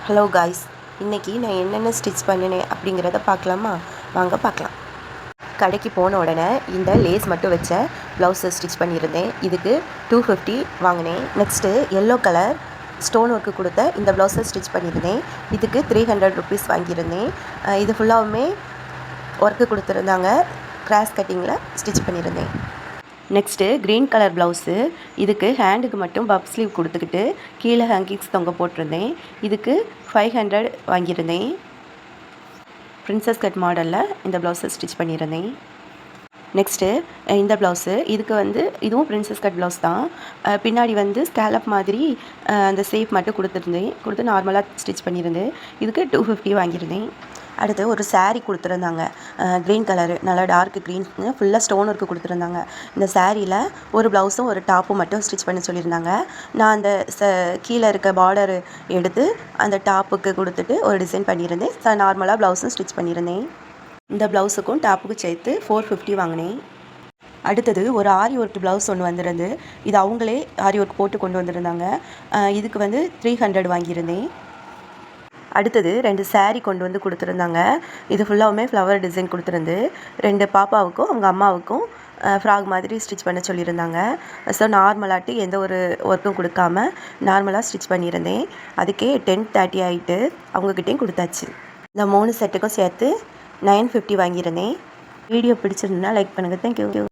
Hello guys, இன்றைக்கி நான் என்னென்ன ஸ்டிச் பண்ணினேன் அப்படிங்கிறத பார்க்கலாமா? வாங்க பார்க்கலாம். கடைக்கு போன உடனே இந்த லேஸ் மட்டும் வச்ச ப்ளவுஸை ஸ்டிச் பண்ணியிருந்தேன். இதுக்கு 250 வாங்கினேன். Next yellow colour stone work கொடுத்த இந்த ப்ளவுஸை ஸ்டிச் பண்ணியிருந்தேன். இதுக்கு 300 ருபீஸ் வாங்கியிருந்தேன். இது ஃபுல்லாகவுமே ஒர்க்கு கொடுத்துருந்தாங்க. கிராஸ் கட்டிங்கில் ஸ்டிச் பண்ணியிருந்தேன். Next green colour blouse. இதுக்கு ஹேண்டுக்கு மட்டும் பப் ஸ்லீவ் கொடுத்துக்கிட்டு கீழே ஹேங்கிங்ஸ் தொங்க போட்டிருந்தேன். இதுக்கு 500 வாங்கியிருந்தேன். பிரின்சஸ் கட் மாடலில் இந்த ப்ளவுஸை ஸ்டிச் பண்ணியிருந்தேன். நெக்ஸ்ட்டு இந்த ப்ளவுஸு. இதுக்கு இதுவும் பிரின்சஸ் கட் ப்ளவுஸ் தான். பின்னாடி ஸ்கேலப் மாதிரி அந்த ஷேப் மட்டும் கொடுத்து நார்மலாக ஸ்டிச் பண்ணியிருந்தேன். இதுக்கு 250 வாங்கியிருந்தேன். அடுத்து ஒரு சாரீ கொடுத்துருந்தாங்க. க்ரீன் கலரு, நல்லா டார்க் க்ரீன், ஃபுல்லாக ஸ்டோன் ஒர்க்கு கொடுத்துருந்தாங்க. இந்த சாரியில் ஒரு ப்ளவுஸும் ஒரு டாப்பும் மட்டும் ஸ்டிச் பண்ண சொல்லியிருந்தாங்க. நான் அந்த கீழே இருக்க பார்டர் எடுத்து அந்த டாப்புக்கு கொடுத்துட்டு ஒரு டிசைன் பண்ணியிருந்தேன். நார்மலாக ப்ளவுஸும் ஸ்டிச் பண்ணியிருந்தேன். இந்த ப்ளவுஸுக்கும் டாப்புக்கும் சேர்த்து 450 வாங்கினேன். அடுத்தது ஒரு ஆரி ஒர்க் ப்ளவுஸ் ஒன்று வந்துருந்து. இது அவங்களே ஆரி ஒர்க் போட்டு கொண்டு வந்திருந்தாங்க. இதுக்கு 300 வாங்கியிருந்தேன். அடுத்தது 2 சாரீ கொண்டு கொடுத்துருந்தாங்க. இது ஃபுல்லாகவுமே ஃப்ளவர் டிசைன் கொடுத்துருந்து 2 பாப்பாவுக்கும் அவங்க அம்மாவுக்கும் ஃப்ராக் மாதிரி ஸ்டிச் பண்ண சொல்லியிருந்தாங்க. ஸோ நார்மலாட்டி எந்த ஒரு ஒர்க்கும் கொடுக்காம நார்மலாக ஸ்டிச் பண்ணியிருந்தேன். அதுக்கே 10:30 ஆகிட்டு அவங்கக்கிட்டேயும் கொடுத்தாச்சு. இந்த 3 செட்டுக்கும் சேர்த்து 950 வாங்கியிருந்தேன். வீடியோ பிடிச்சிருந்தா லைக் பண்ணுங்கள். தேங்க்யூ.